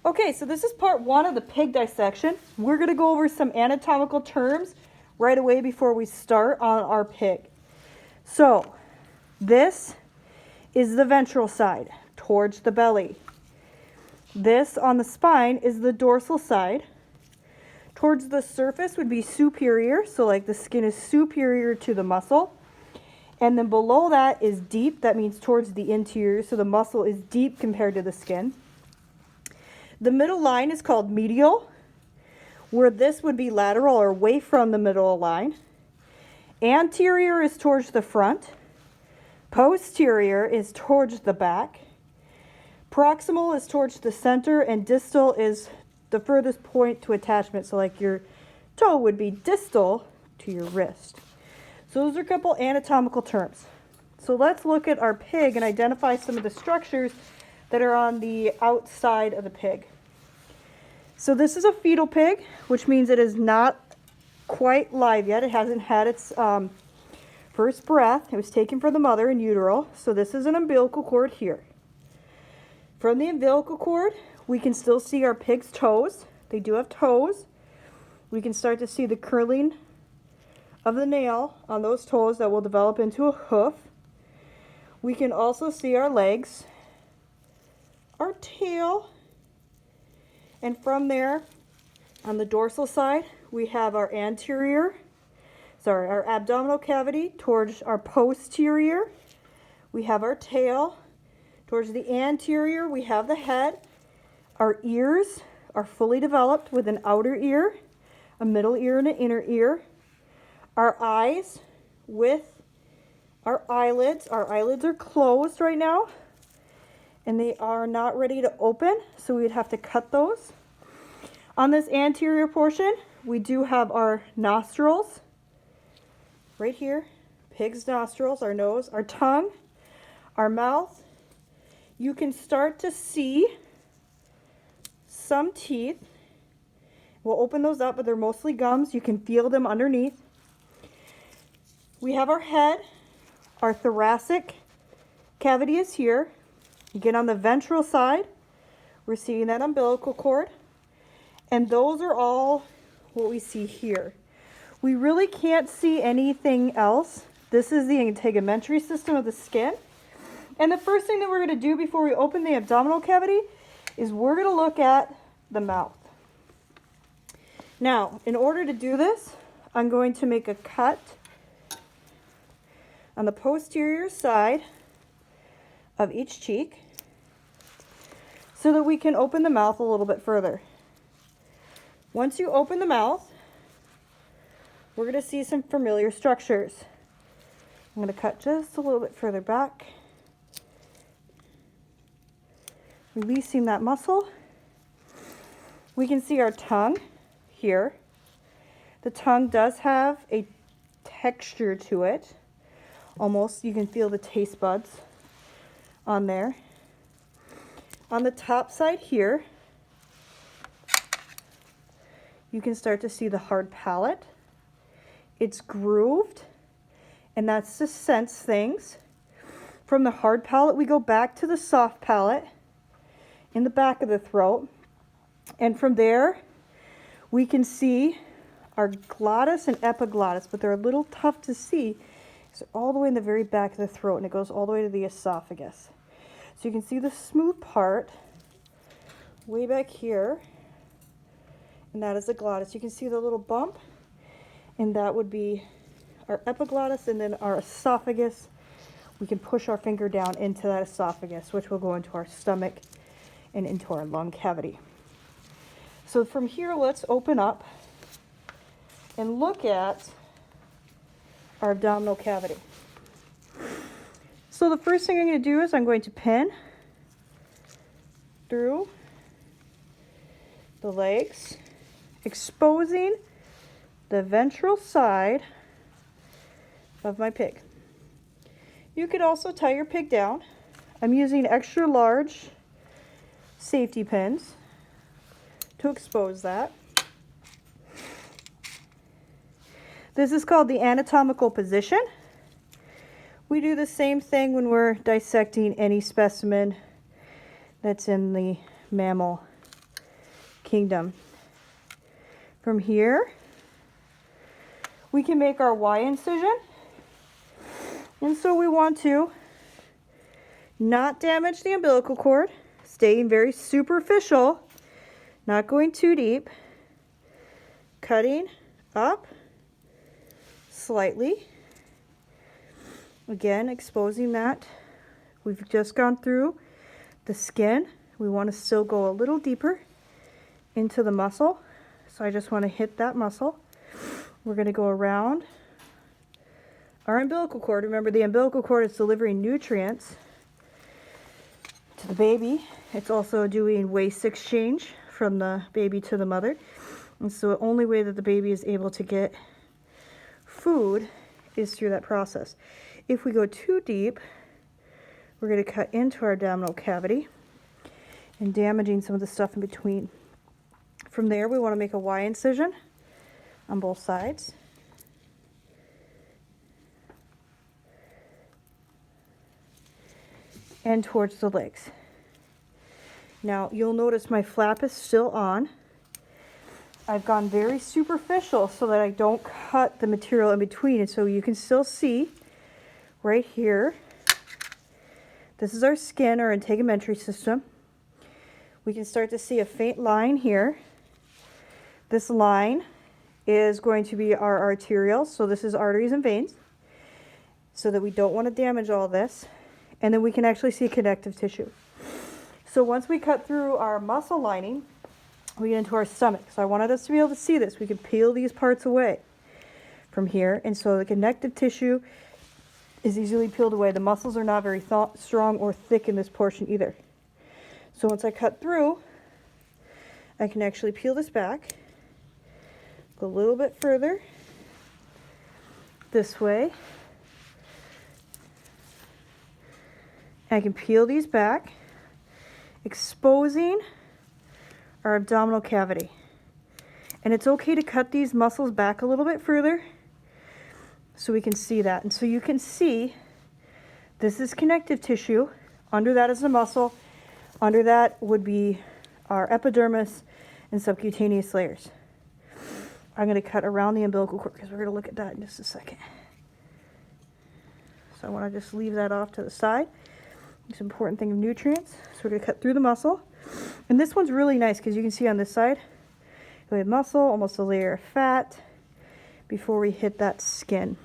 Okay, so this is part 1 of the pig dissection. We're going to go over some anatomical terms right away before we start on our pig. So, this is the ventral side, towards the belly. This on the spine is the dorsal side. Towards the surface would be superior, so like the skin is superior to the muscle. And then below that is deep, that means towards the interior, so the muscle is deep compared to the skin. The middle line is called medial, where this would be lateral or away from the middle line. Anterior is towards the front. Posterior is towards the back. Proximal is towards the center, and distal is the furthest point to attachment. So like your toe would be distal to your wrist. So those are a couple anatomical terms. So let's look at our pig and identify some of the structures that are on the outside of the pig. So this is a fetal pig, which means it is not quite live yet. It hasn't had its first breath. It was taken from the mother in utero. So this is an umbilical cord here. From the umbilical cord, we can still see our pig's toes. They do have toes. We can start to see the curling of the nail on those toes that will develop into a hoof. We can also see our legs, our tail, and from there, on the dorsal side, we have our our abdominal cavity towards our posterior. We have our tail. Towards the anterior, we have the head. Our ears are fully developed with an outer ear, a middle ear, and an inner ear. Our eyes with our eyelids. Our eyelids are closed right now, and they are not ready to open, so we'd have to cut those. On this anterior portion, we do have our nostrils right here, pig's nostrils, our nose, our tongue, our mouth. You can start to see some teeth. We'll open those up, but they're mostly gums. You can feel them underneath. We have our head. Our thoracic cavity is here. Again, on the ventral side, we're seeing that umbilical cord. And those are all what we see here. We really can't see anything else. This is the integumentary system of the skin. And the first thing that we're going to do before we open the abdominal cavity is we're going to look at the mouth. Now, in order to do this, I'm going to make a cut on the posterior side of each cheek so that we can open the mouth a little bit further. Once you open the mouth, we're going to see some familiar structures. I'm going to cut just a little bit further back, releasing that muscle. We can see our tongue here. The tongue does have a texture to it. Almost, you can feel the taste buds on there. On the top side here, you can start to see the hard palate. It's grooved, and that's to sense things. From the hard palate, we go back to the soft palate in the back of the throat. And from there, we can see our glottis and epiglottis, but they're a little tough to see. So all the way in the very back of the throat, and it goes all the way to the esophagus. So you can see the smooth part way back here, and that is the glottis. You can see the little bump, and that would be our epiglottis, and then our esophagus. We can push our finger down into that esophagus, which will go into our stomach and into our lung cavity. So from here, let's open up and look at our abdominal cavity. So the first thing I'm going to do is I'm going to pin through the legs, exposing the ventral side of my pig. You could also tie your pig down. I'm using extra large safety pins to expose that. This is called the anatomical position. We do the same thing when we're dissecting any specimen that's in the mammal kingdom. From here, we can make our Y incision. And so we want to not damage the umbilical cord, staying very superficial, not going too deep, cutting up slightly. Again, exposing that. We've just gone through the skin. We want to still go a little deeper into the muscle. So I just want to hit that muscle. We're going to go around our umbilical cord. Remember, the umbilical cord is delivering nutrients to the baby. It's also doing waste exchange from the baby to the mother. And so the only way that the baby is able to get food is through that process. If we go too deep, we're going to cut into our abdominal cavity and damaging some of the stuff in between. From there, we want to make a Y incision on both sides. And towards the legs. Now, you'll notice my flap is still on. I've gone very superficial so that I don't cut the material in between. And so you can still see right here, this is our skin, our integumentary system. We can start to see a faint line here. This line is going to be our arterials. So this is arteries and veins, so that we don't want to damage all this. And then we can actually see connective tissue. So once we cut through our muscle lining, we get into our stomach. So I wanted us to be able to see this. We can peel these parts away from here. And so the connective tissue is easily peeled away. The muscles are not very strong or thick in this portion either. So once I cut through, I can actually peel this back, go a little bit further this way. I can peel these back, exposing our abdominal cavity. And it's okay to cut these muscles back a little bit further so we can see that. And so you can see this is connective tissue. Under that is the muscle. Under that would be our epidermis and subcutaneous layers. I'm going to cut around the umbilical cord because we're going to look at that in just a second. So I want to just leave that off to the side. It's an important thing of nutrients. So we're going to cut through the muscle. And this one's really nice because you can see on this side, we have muscle, almost a layer of fat before we hit that skin.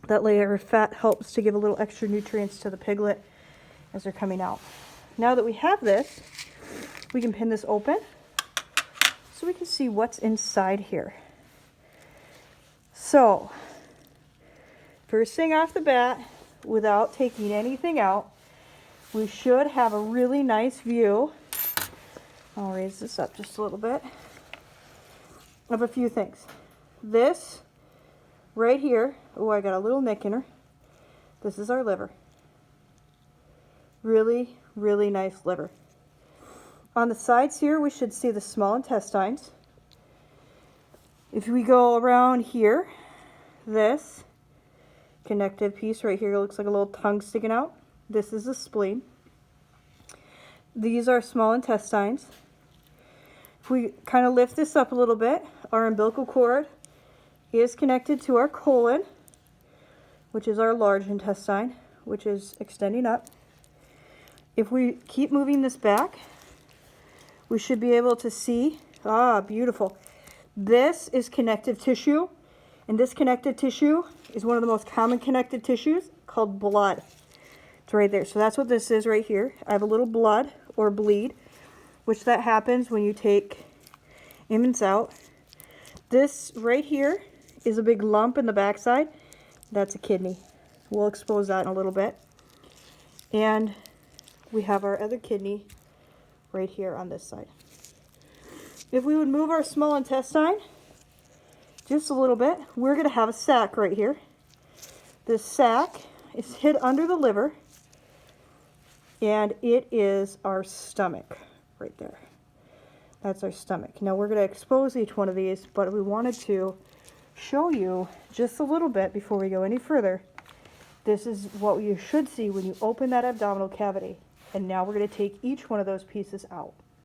That layer of fat helps to give a little extra nutrients to the piglet as they're coming out. Now that we have this, we can pin this open so we can see what's inside here. So, first thing off the bat, without taking anything out, we should have a really nice view. I'll raise this up just a little bit. Of a few things. This right here, oh, I got a little nick in her. This is our liver. Really, really nice liver. On the sides here, we should see the small intestines. If we go around here, this connective piece right here looks like a little tongue sticking out. This is the spleen. These are small intestines. If we kind of lift this up a little bit, our umbilical cord is connected to our colon, which is our large intestine, which is extending up. If we keep moving this back, we should be able to see, beautiful. This is connective tissue, and this connective tissue is one of the most common connective tissues called blood. It's right there. So that's what this is right here. I have a little blood or bleed, which that happens when you take infants out. This right here is a big lump in the backside. That's a kidney. We'll expose that in a little bit. And we have our other kidney right here on this side. If we would move our small intestine just a little bit, we're going to have a sac right here. This sac is hid under the liver, and it is our stomach right there. That's our stomach. Now we're going to expose each one of these, but we wanted to show you just a little bit before we go any further. This is what you should see when you open that abdominal cavity. And now we're going to take each one of those pieces out.